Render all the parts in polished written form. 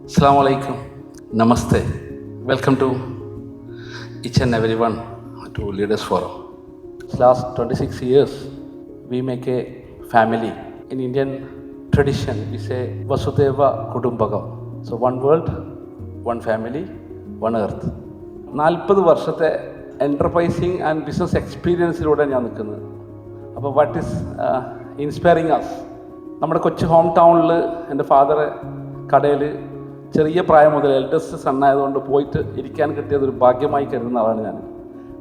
Assalamu alaikum, namaste. Welcome to each and everyone to Leaders Forum. Last 26 years, we make a family. In Indian tradition, we say Vasudeva Kudumbakam. So one world, one family, one earth. 40 വർഷത്തെ enterprising and business എക്സ്പീരിയൻസിലൂടെ ഞാൻ നിൽക്കുന്നത്. അപ്പോൾ what is inspiring us? നമ്മുടെ കൊച്ചു home ടൗണിൽ എൻ്റെ father കടയിൽ ചെറിയ പ്രായം മുതൽ എൽഡസ്റ്റ് സണ്ണായതുകൊണ്ട് പോയിട്ട് ഇരിക്കാൻ കിട്ടിയതൊരു ഭാഗ്യമായി കരുതുന്ന ആളാണ് ഞാൻ.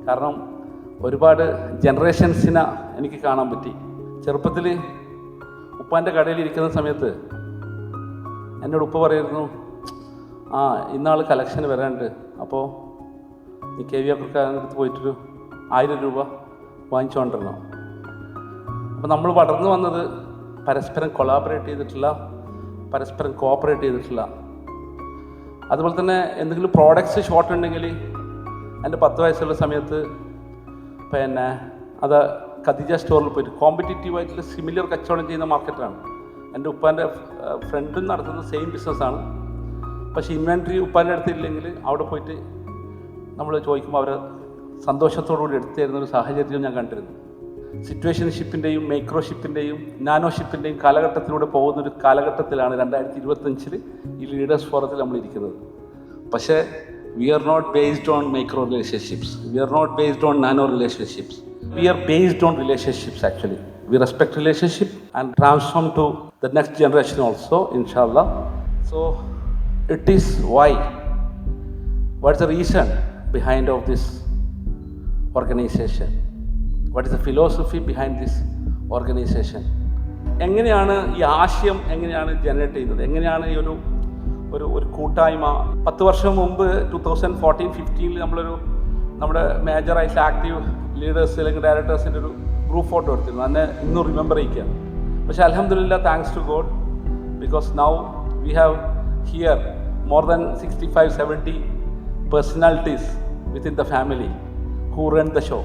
കാരണം ഒരുപാട് ജനറേഷൻസിനെ എനിക്ക് കാണാൻ പറ്റി. ചെറുപ്പത്തിൽ ഉപ്പാൻ്റെ കടയിൽ ഇരിക്കുന്ന സമയത്ത് എന്നോട് ഉപ്പ പറയുന്നു, ഇന്നാൾ കളക്ഷന് വരാനുണ്ട്, അപ്പോൾ നീ കെ വി അക്കടുത്ത് പോയിട്ടൊരു 1000 രൂപ വാങ്ങിച്ചുകൊണ്ടിരണം. അപ്പോൾ നമ്മൾ വളർന്നു വന്നത് പരസ്പരം കൊളാബറേറ്റ് ചെയ്തിട്ടില്ല, പരസ്പരം കോപ്പറേറ്റ് ചെയ്തിട്ടില്ല. അതുപോലെ തന്നെ എന്തെങ്കിലും പ്രോഡക്ട്സ് ഷോർട്ട് ഉണ്ടെങ്കിൽ എൻ്റെ 10 വയസ്സുള്ള സമയത്ത് പിന്നെ അത് ഖദീജ സ്റ്റോറിൽ പോയിട്ട് കോമ്പറ്റീറ്റീവായിട്ടുള്ള സിമിലർ കച്ചവടം ചെയ്യുന്ന മാർക്കറ്റാണ്. എൻ്റെ ഉപ്പാൻ്റെ ഫ്രണ്ടും നടത്തുന്ന സെയിം ബിസിനസ്സാണ്. പക്ഷേ ഇൻവെൻട്രി ഉപ്പാൻ്റെ അടുത്തില്ലെങ്കിൽ അവിടെ പോയിട്ട് നമ്മൾ ചോദിക്കുമ്പോൾ അവർ സന്തോഷത്തോടുകൂടി എടുത്തു തരുന്നൊരു സാഹചര്യം ഞാൻ കണ്ടിരുന്നു. സിറ്റുവേഷൻഷിപ്പിൻ്റെയും മൈക്രോഷിപ്പിൻ്റെയും നാനോഷിപ്പിൻ്റെയും കാലഘട്ടത്തിലൂടെ പോകുന്നൊരു കാലഘട്ടത്തിലാണ് 2025 ഈ ലീഡേഴ്സ് ഫോറത്തിൽ നമ്മൾ ഇരിക്കുന്നത്. പക്ഷേ we are not based on micro relationships, we are not based on nano relationships, we are based on relationships. Actually we respect relationship and transform to the next generation also, ഇൻഷാല്ലാ. So it is why, what's the reason behind of this organization? What is the philosophy behind this organization? എങ്ങനെയാണ് ഈ ആശയം എങ്ങനെയാണ് generate ചെയ്യുന്നത്? എങ്ങനെയാണ് ഈ ഒരു കൂട്ടായ്മ? 10 വർഷം മുമ്പ് 2014-15 നമ്മുടെ മേജറായിട്ട് ആക്റ്റീവ് ലീഡേഴ്സ് അല്ലെങ്കിൽ ഡയറക്ടേഴ്സിൻ്റെ ഒരു ഗ്രൂപ്പ് ഫോട്ടോ എടുത്തിരുന്നു. അതിനെ ഇന്നും റിമെമ്പർ ചെയ്യിക്കുകയാണ്. പക്ഷേ അൽഹംദുലില്ലാ, thanks to God, because now we have here more than 65-70 personalities within the family who run the show.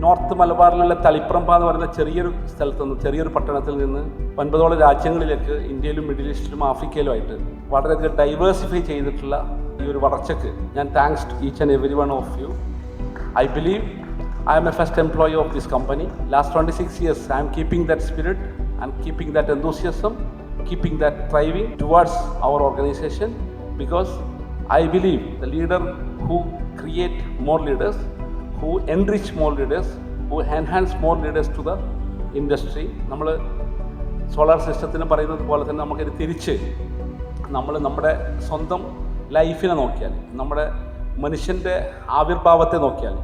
North മലബാറിലുള്ള തളിപ്രമ്പ എന്ന് പറയുന്ന ചെറിയൊരു സ്ഥലത്തു നിന്ന്, ചെറിയൊരു പട്ടണത്തിൽ നിന്ന് 9 രാജ്യങ്ങളിലേക്ക്, ഇന്ത്യയിലും മിഡിൽ ഈസ്റ്റിലും ആഫ്രിക്കയിലുമായിട്ട് വളരെയധികം ഡൈവേഴ്സിഫൈ ചെയ്തിട്ടുള്ള ഈ ഒരു വളർച്ചയ്ക്ക് ഞാൻ thanks to each and every one of you. I believe I am a first employee of this company. Last 26 years I am keeping that spirit and keeping that enthusiasm, keeping that thriving towards our organization, because I believe the leader who create more leaders, who enrich more leaders, who enhance more leaders to the industry. നമ്മൾ solar സിസ്റ്റത്തിന് പറയുന്നത് പോലെ തന്നെ നമുക്കിത് തിരിച്ച് നമ്മുടെ സ്വന്തം ലൈഫിനെ നോക്കിയാൽ, നമ്മുടെ മനുഷ്യൻ്റെ ആവിർഭാവത്തെ നോക്കിയാൽ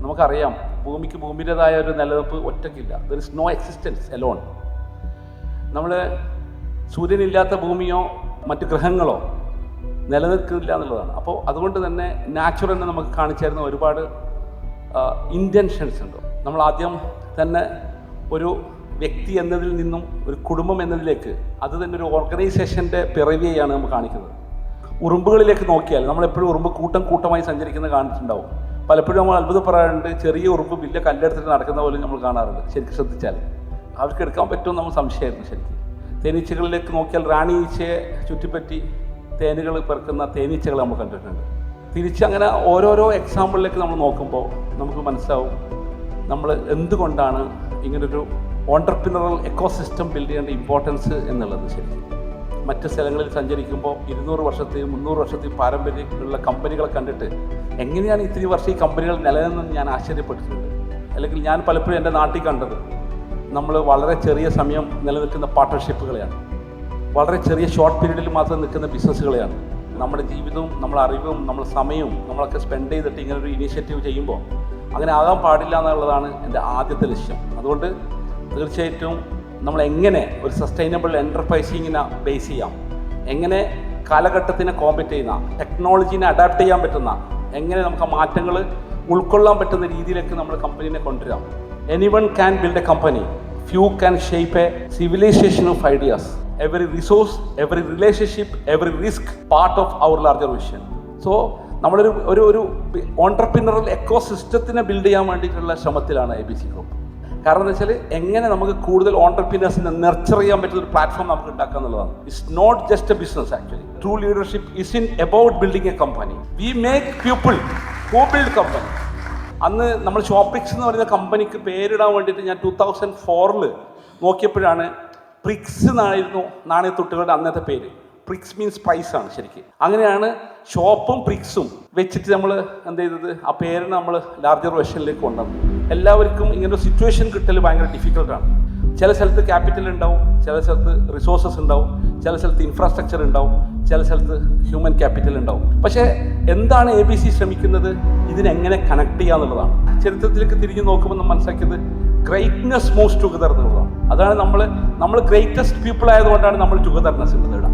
നമുക്കറിയാം, ഭൂമിയുടേതായ ഒരു നിലനിൽപ്പ് ഒറ്റയ്ക്കില്ല. There is no existence alone. നമ്മൾ സൂര്യനില്ലാത്ത ഭൂമിയോ മറ്റ് ഗ്രഹങ്ങളോ നിലനിൽക്കില്ല എന്നുള്ളതാണ്. അപ്പോൾ അതുകൊണ്ട് തന്നെ നാച്ചുറലിനെ നമുക്ക് കാണിച്ചു തരുന്ന ഒരുപാട് ഇൻറ്റൻഷൻസ് ഉണ്ട്. നമ്മൾ ആദ്യം തന്നെ ഒരു വ്യക്തി എന്നതിൽ നിന്നും ഒരു കുടുംബം എന്നതിലേക്ക്, അത് തന്നെ ഒരു ഓർഗനൈസേഷൻ്റെ പിറവിയെയാണ് നമ്മൾ കാണിക്കുന്നത്. ഉറുമ്പുകളിലേക്ക് നോക്കിയാൽ നമ്മളെപ്പോഴും ഉറുമ്പ് കൂട്ടമായി സഞ്ചരിക്കുന്നത് കാണിച്ചിട്ടുണ്ടാവും. പലപ്പോഴും നമ്മൾ അത്ഭുതപ്പെടാറുണ്ട്, ചെറിയ ഉറുമ്പ് വലിയ കല്ലെടുത്തിട്ട് നടക്കുന്ന പോലും നമ്മൾ കാണാറുണ്ട്. ശരിക്കും ശ്രദ്ധിച്ചാൽ അവർക്ക് എടുക്കാൻ പറ്റുമെന്ന് നമ്മൾ സംശയമായിരുന്നു. ശരിക്കും തേനീച്ചകളിലേക്ക് നോക്കിയാൽ റാണി ഈച്ചയെ ചുറ്റിപ്പറ്റി തേനുകൾ പെറുക്കുന്ന തേനീച്ചകൾ നമ്മൾ കണ്ടിട്ടുണ്ട്. തിരിച്ചങ്ങനെ ഓരോരോ എക്സാമ്പിളിലേക്ക് നമ്മൾ നോക്കുമ്പോൾ നമുക്ക് മനസ്സിലാവും നമ്മൾ എന്തുകൊണ്ടാണ് ഇങ്ങനൊരു ഓൺട്രപ്രിനറൽ എക്കോസിസ്റ്റം ബിൽഡ് ചെയ്യേണ്ട ഇമ്പോർട്ടൻസ് എന്നുള്ളത്. ശരി, മറ്റ് സ്ഥലങ്ങളിൽ സഞ്ചരിക്കുമ്പോൾ 200 വർഷത്തെയും 300 വർഷത്തെയും പാരമ്പര്യമുള്ള കമ്പനികളെ കണ്ടിട്ട് എങ്ങനെയാണ് ഇത്രയും വർഷം ഈ കമ്പനികൾ നിലനിന്നെന്ന് ഞാൻ ആശ്ചര്യപ്പെട്ടിട്ടുണ്ട്. അല്ലെങ്കിൽ ഞാൻ പലപ്പോഴും എൻ്റെ നാട്ടിൽ കണ്ടത് നമ്മൾ വളരെ ചെറിയ സമയം നിലനിൽക്കുന്ന പാർട്ട്ണർഷിപ്പുകളെയാണ്, വളരെ ചെറിയ ഷോർട്ട് പീരീഡിൽ മാത്രം നിൽക്കുന്ന ബിസിനസ്സുകളെയാണ്. നമ്മുടെ ജീവിതവും നമ്മുടെ അറിവും നമ്മുടെ സമയവും നമ്മളൊക്കെ സ്പെൻഡ് ചെയ്തിട്ട് ഇങ്ങനൊരു ഇനീഷ്യേറ്റീവ് ചെയ്യുമ്പോൾ അങ്ങനെ ആകാൻ പാടില്ല എന്നുള്ളതാണ് എൻ്റെ ആദ്യത്തെ ലക്ഷ്യം. അതുകൊണ്ട് തീർച്ചയായിട്ടും നമ്മൾ എങ്ങനെ ഒരു സസ്റ്റൈനബിൾ എൻ്റർപ്രൈസിങ്ങിനെ ബേസ് ചെയ്യാം, എങ്ങനെ കാലഘട്ടത്തിനെ കോമ്പറ്റ് ചെയ്യുന്ന, ടെക്നോളജീനെ അഡാപ്റ്റ് ചെയ്യാൻ പറ്റുന്ന, എങ്ങനെ നമുക്ക് മാറ്റങ്ങൾ ഉൾക്കൊള്ളാൻ പറ്റുന്ന രീതിയിലേക്ക് നമ്മൾ കമ്പനീനെ കൊണ്ടുവരാം. Anyone can build a company, few can shape a civilisation of ideas. Every resource, every relationship, every risk part of our larger vision. So നമ്മളൊരു ഓൺട്രപ്രിനറൽ എക്കോസിസ്റ്റത്തിനെ ബിൽഡ് ചെയ്യാൻ വേണ്ടിയിട്ടുള്ള ശ്രമത്തിലാണ് ABC ഗ്രൂപ്പ്. കാരണം എന്താ വെച്ചാൽ എങ്ങനെ നമുക്ക് കൂടുതൽ ഓൺടർപ്രീനേഴ്സിനെ നെർച്ചർ ചെയ്യാൻ പറ്റുന്ന ഒരു പ്ലാറ്റ്ഫോം നമുക്ക് ഉണ്ടാക്കുക എന്നുള്ളതാണ്. It's not just a business actually. True leadership is in about building a company. We make people who build company. അന്ന് നമ്മൾ ഷോപ്പിക്സ് എന്ന് പറയുന്ന കമ്പനിക്ക് പേരിടാൻ വേണ്ടിയിട്ട് ഞാൻ 2004 നോക്കിയപ്പോഴാണ് പ്രിക്സ് എന്നായിരുന്നു നാണയത്തുട്ടുകളുടെ അന്നത്തെ പേര്. പ്രിക്സ് മീൻസ് പ്രൈസ് ആണ് ശരിക്കും. അങ്ങനെയാണ് ഷോപ്പും പ്രിക്സും വെച്ചിട്ട് നമ്മൾ എന്ത് ചെയ്തത്, ആ പേരിന് നമ്മൾ ലാർജർ വെർഷനിലേക്ക് കൊണ്ടുവന്നു. എല്ലാവർക്കും ഇങ്ങനൊരു സിറ്റുവേഷൻ കിട്ടൽ ഭയങ്കര ഡിഫിക്കൽട്ടാണ്. ചില സ്ഥലത്ത് ക്യാപിറ്റൽ ഉണ്ടാവും, ചില സ്ഥലത്ത് റിസോഴ്സസ് ഉണ്ടാവും, ചില സ്ഥലത്ത് ഇൻഫ്രാസ്ട്രക്ചർ ഉണ്ടാവും, ചില സ്ഥലത്ത് ഹ്യൂമൻ ക്യാപിറ്റൽ ഉണ്ടാവും. പക്ഷേ എന്താണ് ABC ശ്രമിക്കുന്നത്, ഇതിനെങ്ങനെ കണക്ട് ചെയ്യുക എന്നുള്ളതാണ്. ചരിത്രത്തിലേക്ക് തിരിഞ്ഞു നോക്കുമ്പോൾ നമ്മൾ മനസ്സിലാക്കിയത് ഗ്രേറ്റ്നെസ് മൂവ്സ് ടുഗദർ എന്നുള്ളതാണ്. അതാണ് നമ്മൾ ഗ്രേറ്റസ്റ്റ് പീപ്പിൾ ആയതുകൊണ്ടാണ് നമ്മൾ ടുഗദർനെസ് ഉള്ളത്.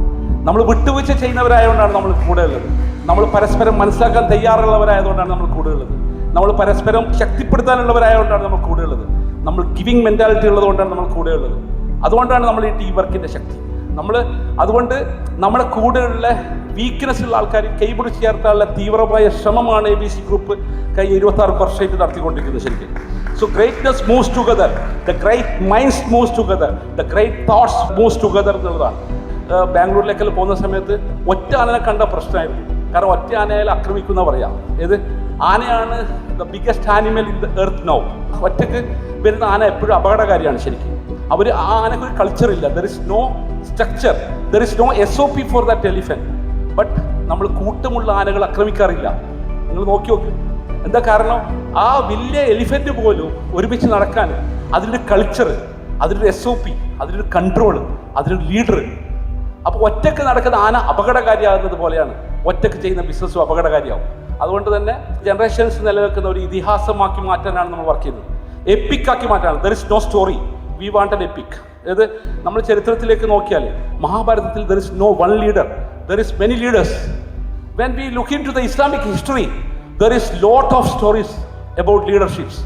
നമ്മൾ വിട്ടുവീഴ്ച ചെയ്യുന്നവരായതുകൊണ്ടാണ് നമ്മൾ കൂടെ ഉള്ളത്. നമ്മൾ പരസ്പരം മനസ്സിലാക്കാൻ തയ്യാറുള്ളവരായതുകൊണ്ടാണ് നമ്മൾ കൂടെ ഉള്ളത്. നമ്മൾ പരസ്പരം ശക്തിപ്പെടുത്താനുള്ളവരായതുകൊണ്ടാണ് നമ്മൾ കൂടെ ഉള്ളത്. നമ്മൾ ഗിവിങ് മെൻറ്റാലിറ്റി ഉള്ളതുകൊണ്ടാണ് നമ്മൾ കൂടെ ഉള്ളത്. അതുകൊണ്ടാണ് നമ്മൾ ഈ ടീം വർക്കിൻ്റെ ശക്തി. അതുകൊണ്ട് നമ്മുടെ കൂടെയുള്ള വീക്ക്നെസ് ഉള്ള ആൾക്കാർ കൈപിടിച്ച് ചേർത്താനുള്ള തീവ്രമായ ശ്രമമാണ് ABC ഗ്രൂപ്പ് കഴിഞ്ഞ 26 വർഷമായിട്ട് നടത്തിക്കൊണ്ടിരിക്കുന്നത് ശരിക്കും. So greatness moves together, the great minds moves together, the great thoughts moves together എന്നുള്ളതാണ്. ബാംഗ്ലൂരിലേക്കെല്ലാം പോകുന്ന സമയത്ത് ഒറ്റ ആനനെ കണ്ട പ്രശ്നമായിരുന്നു. കാരണം ഒറ്റ ആനയിൽ ആക്രമിക്കുന്ന പറയാം. ആനയാണ് the biggest animal in the earth now. ഒറ്റക്ക് വരുന്ന ആന എപ്പോഴും അപകടകാരിയാണ് ശരിക്കും. ആ ആനയ്ക്ക് ഒരു കൾച്ചറില്ല. There is no structure, there is no SOP for that elephant. But നമ്മൾ കൂട്ടമുള്ള ആനകൾ ആക്രമിക്കാറില്ല. നിങ്ങൾ നോക്കി. എന്താ കാരണം? ആ വലിയ എലിഫന്റ് പോലും ഒരുമിച്ച് നടക്കാൻ അതിൻ്റെ കൾച്ചർ, അതിൻ്റെ SOP, അതിൻ്റെ കൺട്രോൾ, അതിൻ്റെ ലീഡർ. അപ്പോൾ ഒറ്റക്ക് നടക്കുന്ന ആന അപകടകാരിയാകുന്നത് പോലെയാണ് ഒറ്റക്ക് ചെയ്യുന്ന ബിസിനസ്സും അപകടകാരിയാവും. അതുകൊണ്ട് തന്നെ ജനറേഷൻസ് നിലനിൽക്കുന്ന ഒരു ഇതിഹാസമാക്കി മാറ്റാനാണ് നമ്മൾ വർക്ക് ചെയ്യുന്നത്. എപ്പിക്കാക്കി മാറ്റാണ്. There is no story, we want an epic. അതായത് നമ്മൾ ചരിത്രത്തിലേക്ക് നോക്കിയാൽ മഹാഭാരതത്തിൽ there is no one leader, there is many leaders. When we look into the Islamic history, there is lot of stories about leaderships.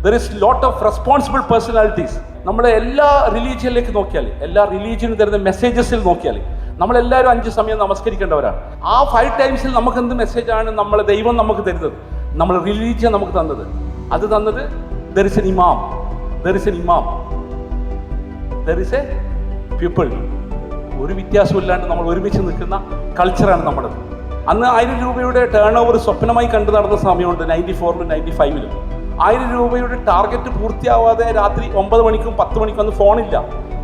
There is lot of responsible personalities. നമ്മൾ എല്ലാ റിലീജിയനിലേക്ക് നോക്കിയാൽ, എല്ലാ റിലീജിയനും തരുന്ന മെസ്സേജസിൽ നോക്കിയാൽ നമ്മളെല്ലാവരും 5 സമയം നമസ്കരിക്കേണ്ടവരാണ്. ആ 5 ടൈംസിൽ നമുക്ക് എന്ത് മെസ്സേജാണ് നമ്മളെ ദൈവം നമുക്ക് തരുന്നത്, നമ്മൾ റിലീജിയൻ നമുക്ക് തന്നത്? അത് തന്നത് ദർ ഇസ് എൻ ഇമാം, ദർ ഇസ് എൻ ഇമാം, ദർ ഇസ് എ പീപ്പിൾ. ഒരു വ്യത്യാസമില്ലാണ്ട് നമ്മൾ ഒരുമിച്ച് നിൽക്കുന്ന കൾച്ചറാണ് നമ്മുടേത്. അന്ന് 1000 രൂപയുടെ ടേൺ ഓവർ സ്വപ്നമായി കണ്ടു നടന്ന സമയമുണ്ട് 94-ലും 95-ലും. 1000 രൂപയുടെ ടാർഗറ്റ് പൂർത്തിയാവാതെ രാത്രി 9 മണിക്കും 10 മണിക്കും അന്ന് ഫോണില്ല,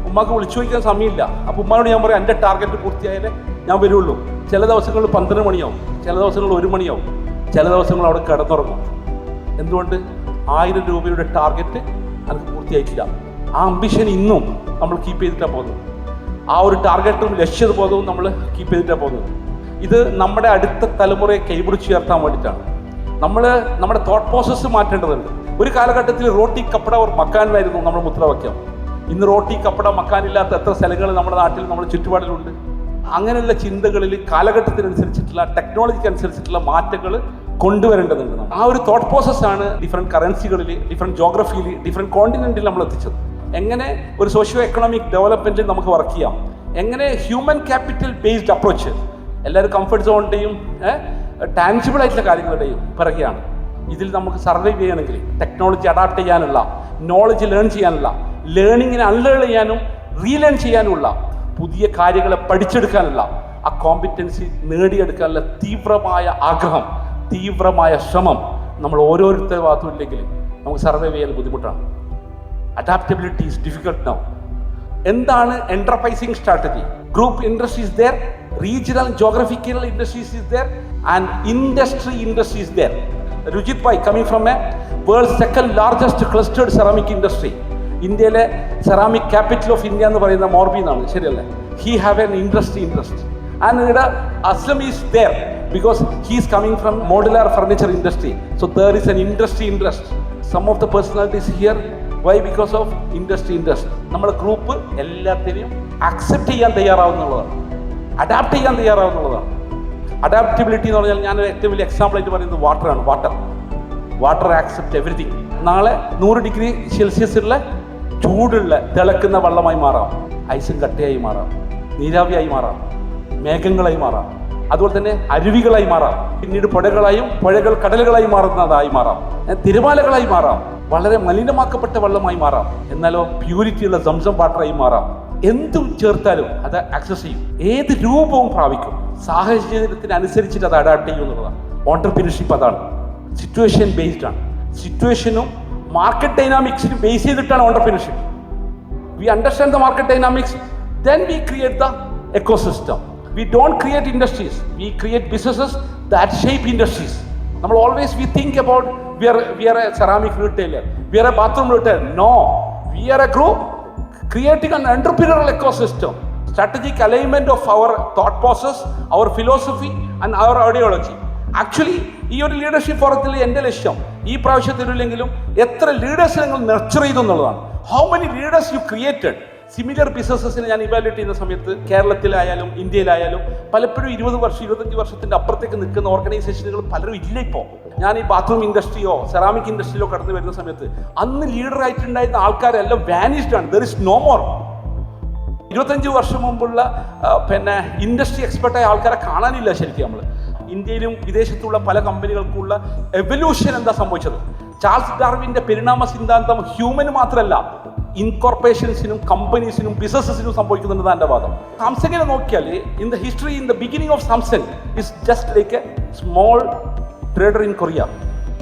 ഉമ്മാക്ക് വിളിച്ചു ചോദിക്കാൻ സമയമില്ല. അപ്പോൾ ഉമ്മാനോട് ഞാൻ പറയും എൻ്റെ ടാർഗറ്റ് പൂർത്തിയായാലേ ഞാൻ വരുള്ളൂ. ചില ദിവസങ്ങളിൽ 12 മണിയാവും, ചില ദിവസങ്ങളിൽ 1 മണിയാവും, ചില ദിവസങ്ങൾ അവിടെ കിടന്നുറങ്ങും. എന്തുകൊണ്ട്? 1000 രൂപയുടെ ടാർഗറ്റ് എനിക്ക് പൂർത്തിയായിട്ടില്ല. ആ അംബിഷൻ ഇന്നും നമ്മൾ കീപ്പ് ചെയ്തിട്ടാണ് പോകുന്നത്. ആ ഒരു ടാർഗറ്റും ലക്ഷ്യബോധവും നമ്മൾ കീപ്പ് ചെയ്തിട്ടാണ് പോകുന്നത്. ഇത് നമ്മുടെ അടുത്ത തലമുറയെ കൈപിടിച്ച് ഉയർത്താൻ വേണ്ടിയിട്ടാണ്. നമ്മുടെ തോട്ട് പ്രോസസ്സ് മാറ്റേണ്ടതുണ്ട്. ഒരു കാലഘട്ടത്തിൽ റോട്ടി കപ്പട ഒരു മക്കാനായിരുന്നു നമ്മുടെ മുദ്രാവാക്യം. ഇന്ന് റോട്ടി കപ്പട മക്കാനില്ലാത്ത എത്ര സ്ഥലങ്ങൾ നമ്മുടെ നാട്ടിൽ, നമ്മുടെ ചുറ്റുപാടിലുണ്ട്. അങ്ങനെയുള്ള ചിന്തകളിൽ കാലഘട്ടത്തിനനുസരിച്ചിട്ടുള്ള, ടെക്നോളജിക്ക് അനുസരിച്ചിട്ടുള്ള മാറ്റങ്ങൾ കൊണ്ടുവരേണ്ടതുണ്ട്. ആ ഒരു തോട്ട് പ്രോസസ്സാണ് ഡിഫറെൻറ്റ് കറൻസികളിൽ, ഡിഫറെൻറ്റ് ജോഗ്രഫിയിൽ, ഡിഫറെൻറ്റ് കോണ്ടിനെൻറ്റിൽ നമ്മൾ എത്തിച്ചത്. എങ്ങനെ ഒരു സോഷ്യോ എക്കണോമിക് ഡെവലപ്മെൻറ്റിൽ നമുക്ക് വർക്ക് ചെയ്യാം, എങ്ങനെ ഹ്യൂമൻ ക്യാപിറ്റൽ ബേസ്ഡ് അപ്രോച്ച്. എല്ലാവരും കംഫർട്ട് സോണിൻ്റെയും ടാൻജിബിൾ ആയിട്ടുള്ള കാര്യങ്ങളുടെയും പിറകെയാണ്. ഇതിൽ നമുക്ക് സർവൈവ് ചെയ്യണമെങ്കിൽ ടെക്നോളജി അഡാപ്റ്റ് ചെയ്യാനുള്ള, നോളജ് ലേൺ ചെയ്യാനുള്ള, ലേണിങ്ങിനെ അൺലേൺ ചെയ്യാനും റീലേൺ ചെയ്യാനുമുള്ള, പുതിയ കാര്യങ്ങളെ പഠിച്ചെടുക്കാനുള്ള ആ കോമ്പിറ്റൻസി നേടിയെടുക്കാനുള്ള തീവ്രമായ ആഗ്രഹം, തീവ്രമായ ശ്രമം നമ്മൾ ഓരോരുത്തരുടെ ഭാഗത്തുമില്ലെങ്കിൽ നമുക്ക് സർവൈവ് ചെയ്യാൻ ബുദ്ധിമുട്ടാണ്. Adaptability is difficult now. എന്താണ് enterprising strategy? Group industry is there, regional geographical industries is there, and industry is there. Rujit Bhai coming from a world's second largest clustered ceramic industry. ഇന്ത്യയിലെ ceramic capital of India എന്ന് പറയുന്ന മോർബി എന്നാണ്, ശരിയല്ലേ? He have an industry and ഇവിടെ Aslam is there because he is coming from modular furniture industry. So there is an industry. Some of the personalities here, why? Because of industry. നമ്മുടെ group എല്ലാത്തിനെയും accept ചെയ്യാൻ തയ്യാറാവുന്നുള്ളതാണ്, adapt ചെയ്യാൻ തയ്യാറാവുന്നുള്ളതാണ്. Adaptability എന്ന് പറഞ്ഞാൽ ഞാൻ ഏറ്റവും വലിയ എക്സാമ്പിൾ ആയിട്ട് പറയുന്നത് വാട്ടറാണ്. Water accept everything. നാളെ 100 ഡിഗ്രി സെൽഷ്യസുള്ള ചൂടുള്ള തിളക്കുന്ന വെള്ളമായി മാറാം, ഐസും കട്ടയായി മാറാം, നീരാവിയായി മാറാം, മേഘങ്ങളായി മാറാം, അതുപോലെ തന്നെ അരുവികളായി മാറാം, പിന്നീട് പുഴകൾ കടലുകളായി മാറുന്നതായി മാറാം, തിരമാലകളായി മാറാം. വളരെ മലിനമാക്കപ്പെട്ട വെള്ളമായി മാറാം, എന്നാലോ പ്യൂരിറ്റിയുള്ള സംസം വാട്ടറായി മാറാം. എന്തും ചേർത്താലും അത് ആക്സസ് ചെയ്യും, ഏത് രൂപവും പ്രാപിക്കും. സാഹചര്യത്തിനനുസരിച്ചിട്ട് അത് അഡാപ്റ്റ് ചെയ്യും എന്നുള്ളതാണ് ഓൺടർപ്രീനർഷിപ്പ്. അതാണ് സിറ്റുവേഷൻ ബേസ്ഡ് ആണ്. സിറ്റുവേഷനും മാർക്കറ്റ് ഡൈനാമിക്സിനും ബേസ് ചെയ്തിട്ടാണ് ഓൺടർപ്രീനർഷിപ്പ്. We understand the market dynamics, then we create the ecosystem. We don't create industries, we create businesses that shape industries. നമ്മൾ always we think about we are a ceramic retailer, we are a bathroom retailer. No, we are a group creating an entrepreneurial ecosystem, strategic alignment of our thought process, our philosophy and our ideology. Actually ഈ ഒരു leadership ഫോറത്തിൽ എൻ്റെ ലക്ഷ്യം ഈ പ്രാവശ്യത്തിലെങ്കിലും എത്ര leaders നിങ്ങൾ nurture ചെയ്തു എന്നുള്ളതാണ്. How many leaders U created. Similar ബിസിനസ്സിനെ ഞാൻ ഇവാലുവേറ്റ് ചെയ്യുന്ന സമയത്ത് കേരളത്തിലായാലും ഇന്ത്യയിലായാലും പലപ്പോഴും 20 വർഷം 25 വർഷത്തിൻ്റെ അപ്പുറത്തേക്ക് നിൽക്കുന്ന ഓർഗനൈസേഷനുകൾ പലരും ഇല്ല. ഇപ്പോൾ ഞാൻ ഈ ബാത്റൂം ഇൻഡസ്ട്രിയോ സെറാമിക് ഇൻഡസ്ട്രിയിലോ കടന്നു വരുന്ന സമയത്ത് അന്ന് ലീഡറായിട്ടുണ്ടായിരുന്ന ആൾക്കാരെല്ലാം വാനിഷ്ഡ് ആണ്. There is no more. 25 വർഷം മുമ്പുള്ള ഇൻഡസ്ട്രി എക്സ്പെർട്ടായ ആൾക്കാരെ കാണാനില്ല ശരിക്കും. നമ്മൾ ഇന്ത്യയിലും വിദേശത്തുള്ള പല കമ്പനികൾക്കുള്ള എവല്യൂഷൻ എന്താ സംഭവിച്ചത്? ചാൾസ് ഡാർവിൻ്റെ പരിണാമ സിദ്ധാന്തം ഹ്യൂമന് മാത്രമല്ല ഇൻകോർപ്പറേഷൻസിനും കമ്പനീസിനും ബിസിനസ്സിനും സംഭവിക്കുന്നുണ്ട് എൻ്റെ വാദം. സാംസങ്ങിനെ നോക്കിയാൽ in the history, in the beginning of Samsung is just like a small trader in Korea,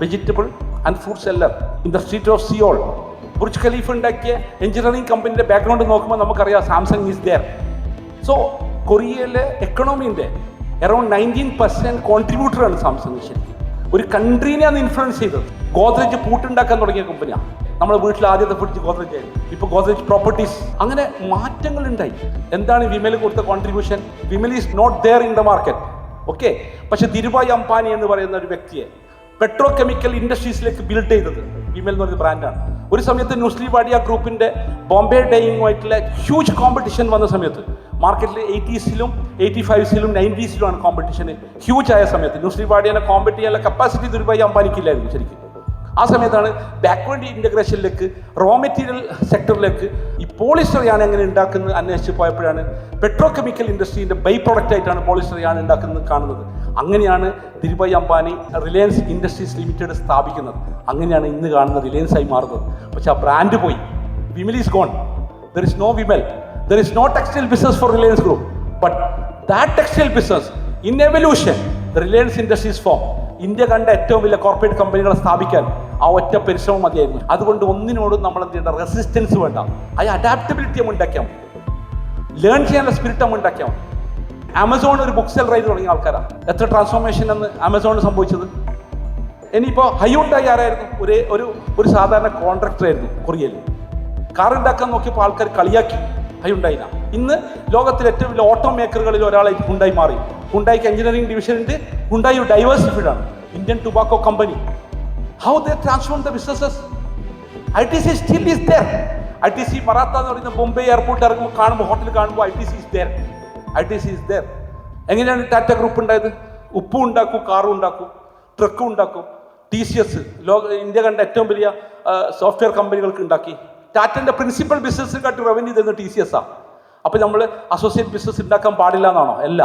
vegetable and fruit seller in the street of Seoul. Burj Khalifa ഉണ്ടാക്കിയ എഞ്ചിനീയറിംഗ് കമ്പനിയുടെ ബാക്ക്ഗ്രൗണ്ട് നോക്കുമ്പോൾ നമുക്കറിയാം സാംസങ് ഈസ് ദെയർ. സോ കൊറിയയിലെ എക്കണോമീൻ്റെ around 19% കോൺട്രിബ്യൂട്ടറാണ് Samsung. ശരിക്കും ഒരു കൺട്രീനെയാണ് influence ചെയ്തത്. ഗോദ്രേജ് പൂട്ടുണ്ടാക്കാൻ തുടങ്ങിയ കമ്പനിയാണ്. നമ്മുടെ വീട്ടിൽ ആദ്യത്തെ ഫ്രിഡ്ജ് ഗോദ്രേജ് ആയിരുന്നു, ഇപ്പോൾ ഗോദ്രേജ് പ്രോപ്പർട്ടീസ്. അങ്ങനെ മാറ്റങ്ങൾ ഉണ്ടായി. എന്താണ് വിമൽ കൊടുത്ത contribution? Vimal is not there in the market, okay. പക്ഷെ ധിരുഭായ് അംബാനി എന്ന് പറയുന്ന ഒരു വ്യക്തിയെ പെട്രോ കെമിക്കൽ ഇൻഡസ്ട്രീസിലേക്ക് ബിൽഡ് ചെയ്തത് വിമൽ എന്ന് പറയുന്ന ബ്രാൻഡാണ്. ഒരു സമയത്ത് നുസ്ലി വാഡിയ ഗ്രൂപ്പിന്റെ ബോംബെ ഡൈയിങ്ങുമായിട്ടുള്ള ഹ്യൂജ് കോമ്പറ്റീഷൻ വന്ന സമയത്ത് മാർക്കറ്റിൽ 80s-ലും 85s-ലും 90s-ലുമാണ് കോമ്പറ്റീഷൻ ഹ്യൂജ് ആയ സമയത്ത് നുസ്ലി വാഡിയനെ കോമ്പറ്റ് ചെയ്യാനുള്ള കപ്പാസിറ്റി ധിരുഭായ് അംബാനിക്കില്ലായിരുന്നു ശരിക്കും. ആ സമയത്താണ് ബാക്ക്വേർഡ് ഇൻ്റഗ്രേഷനിലേക്ക്, റോ മെറ്റീരിയൽ സെക്ടറിലേക്ക് ഈ പോളിസ്റ്റർ യാൺ എങ്ങനെ ഉണ്ടാക്കുന്നത് അന്വേഷിച്ച് പോയപ്പോഴാണ് പെട്രോ കെമിക്കൽ ഇൻഡസ്ട്രീൻ്റെ ബൈ പ്രോഡക്റ്റ് ആയിട്ടാണ് പോളിസ്റ്റർ യാൺ ഉണ്ടാക്കുന്നത് കാണുന്നത്. അങ്ങനെയാണ് Dhirubhai Ambani Reliance industries limited സ്ഥാപിക്കുന്നത്. അങ്ങനെയാണ് ഇന്ന് കാണുന്ന റിലയൻസ് ആയി മാറുന്നത്. പക്ഷെ ആ ബ്രാൻഡ് പോയി. Vimal is gone. There is no Vimal. There is no textile business for Reliance group. But that textile business in evolution Reliance industries form. India കണ്ട ഏറ്റവും വലിയ കോർപ്പറേറ്റ് കമ്പനികളെ സ്ഥാപിക്കാൻ ആ ഒറ്റ പരിശ്രമം മതിയായിരുന്നു. അതുകൊണ്ട് ഒന്നിനോടും നമ്മൾ എന്ത് ചെയ്യേണ്ട? റെസിസ്റ്റൻസ് വേണ്ട. ആ അഡാപ്റ്റബിലിറ്റി നമ്മൾ ഉണ്ടാക്കിയാൽ മതി. ലേൺ ചെയ്യാനുള്ള സ്പിരിറ്റ് നമ്മൾ ഉണ്ടാക്കിയാൽ മതി. ആമസോൺ ഒരു ബുക്ക് സെല്ലർ ആയിട്ട് തുടങ്ങിയ ആൾക്കാരാണ്. എത്ര ട്രാൻസ്ഫോർമേഷൻ എന്ന് ആമസോണിൽ സംഭവിച്ചത്. ഇനിയിപ്പോൾ ഹൈയുണ്ടായി ആരായിരുന്നു? ഒരു സാധാരണ കോൺട്രാക്ടർ ആയിരുന്നു കൊറിയയിൽ. കാർ ഉണ്ടാക്കാൻ നോക്കിയപ്പോൾ ആൾക്കാർ കളിയാക്കി ഹൈയുണ്ടായിന. ഇന്ന് ലോകത്തിലെ ഏറ്റവും വലിയ ഓട്ടോ മേക്കറുകളിൽ ഒരാളായിട്ട് ഹുണ്ടായി മാറി. ഹുണ്ടായിക്ക് എഞ്ചിനീയറിംഗ് ഡിവിഷൻ ഉണ്ട്. ഹുണ്ടായി ഡൈവേഴ്സിഫൈഡ് ആണ്. Indian tobacco company. How they transform the businesses. ITC still is there. ITC Maratha എന്ന് പറയുന്ന ബോംബെ എയർപോർട്ട് ഇറങ്ങുമ്പോൾ കാണുമ്പോൾ, ഹോട്ടൽ കാണുമ്പോൾ ITC is there. ITC is there. എങ്ങനെയാണ് ടാറ്റ ഗ്രൂപ്പ് ഉണ്ടായത്? ഉപ്പും ഉണ്ടാക്കും, കാറും ഉണ്ടാക്കും, ട്രക്കും ഉണ്ടാക്കും. TCS ഇന്ത്യ കണ്ട ഏറ്റവും വലിയ സോഫ്റ്റ്വെയർ കമ്പനികൾക്ക് ഉണ്ടാക്കി. ടാറ്റൻ്റെ പ്രിൻസിപ്പൽ ബിസിനസ്സിനെക്കാട്ടി റവന്യൂ തരുന്ന TCS ആണ്. അപ്പോൾ നമ്മൾ അസോസിയേറ്റ് ബിസിനസ് ഉണ്ടാക്കാൻ പാടില്ല എന്നാണോ? അല്ല.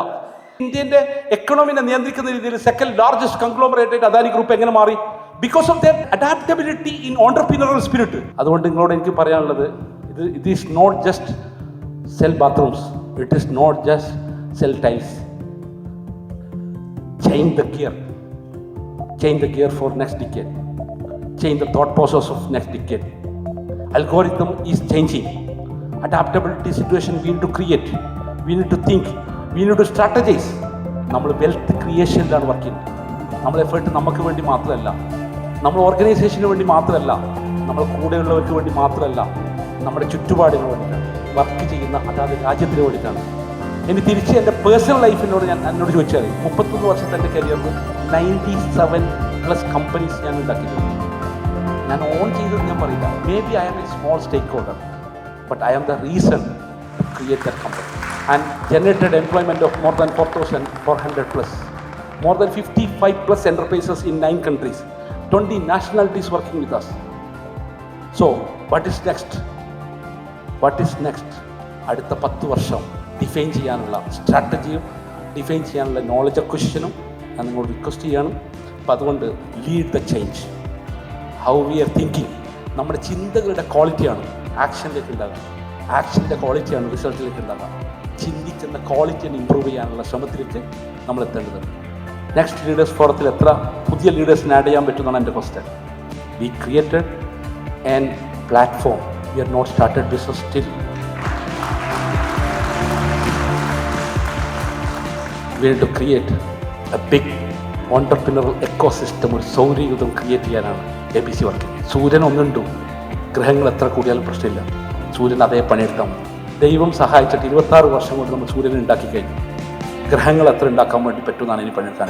ഇന്ത്യൻ്റെ എക്കണോമിനെ നിയന്ത്രിക്കുന്ന രീതിയിൽ സെക്കൻഡ് ലാർജസ്റ്റ് കൺഗ്ലോമറേറ്റ് ആയിട്ട് അദാനി ഗ്രൂപ്പ് എങ്ങനെ മാറി? Because of there adaptability in entrepreneurial spirit. അതുകൊണ്ട് നിങ്ങളോട് എനിക്ക് പറയാനുള്ളത്, ഇത് is not just sell bathrooms, it is not just sell tiles. Change the gear. Change the gear for next decade. Change the thought process of next decade. Algorithm is changing. Adaptability situation we need to create. We need to think. We need to strategize. നമ്മൾ wealth ക്രിയേഷനിലാണ് work ചെയ്യുന്നത്. നമ്മൾ effort നമുക്ക് വേണ്ടി മാത്രമല്ല, നമ്മൾ ഓർഗനൈസേഷന് വേണ്ടി മാത്രമല്ല, നമ്മൾ കൂടെയുള്ളവർക്ക് വേണ്ടി മാത്രമല്ല, നമ്മുടെ ചുറ്റുപാടിന് വേണ്ടിയിട്ടാണ് വർക്ക് ചെയ്യുന്ന അതാത് രാജ്യത്തിന് വേണ്ടിയിട്ടാണ്. ഇനി തിരിച്ച് എൻ്റെ പേഴ്സണൽ ലൈഫിനോട് എന്നോട് ചോദിച്ചാൽ 31 വർഷത്തെ എൻ്റെ കരിയറിൽ 97+ കമ്പനീസ് ഞാൻ ഉണ്ടാക്കിയിട്ടുണ്ട്. ഞാൻ ഓൺ ചെയ്തത് ഞാൻ പറയില്ല. Maybe I am a small stakeholder, but I am the reason to create that company and generated employment of more than 4,400+, more than 55+ enterprises in 9 countries, 20 nationalities working with us. So, what is next? What is next? അടുത്ത 10 വർഷം define ചെയ്യാനുള്ള സ്ട്രാറ്റജിയും define ചെയ്യാനുള്ള knowledge അക്വിസിഷനും ഞാൻ നിങ്ങളോട് request ചെയ്യണം. അപ്പോൾ അതുകൊണ്ട് lead the change. How we are thinking, നമ്മുടെ ചിന്തകളുടെ ക്വാളിറ്റിയാണ് ആക്ഷനിലേക്ക് ഉണ്ടാകുക. ആക്ഷൻ്റെ ക്വാളിറ്റിയാണ് റിസൾട്ടിലേക്ക് ഉണ്ടാകുക. ചിന്തിക്കുന്ന ക്വാളിറ്റിയെ ഇമ്പ്രൂവ് ചെയ്യാനുള്ള ശ്രമത്തിലേക്ക് നമ്മൾ എത്തേണ്ടതുണ്ട്. നെക്സ്റ്റ് ലീഡേഴ്സ് ഫോറത്തിൽ എത്ര പുതിയ ലീഡേഴ്സിനെ ആഡ് ചെയ്യാൻ പറ്റുമെന്നാണ് എൻ്റെ question. We created an platform. We are not started business still. We are to create a big entrepreneurial ecosystem, ഒരു സൗരയൂഥം ക്രിയേറ്റ് ചെയ്യാനാണ് ABC വർക്ക്. സൂര്യൻ ഒന്നുണ്ടു, ഗ്രഹങ്ങൾ എത്ര കൂടിയാലും പ്രശ്നമില്ല. സൂര്യൻ അതേ പണിയെടുത്താൽ മതി. ദൈവം സഹായിച്ചിട്ട് 26 വർഷം കൊണ്ട് നമ്മൾ സൂര്യനെ ഉണ്ടാക്കി കഴിഞ്ഞു. ഗ്രഹങ്ങൾ എത്ര ഉണ്ടാക്കാൻ വേണ്ടി പറ്റുമെന്നാണ് ഇനി പണിയെടുക്കാൻ.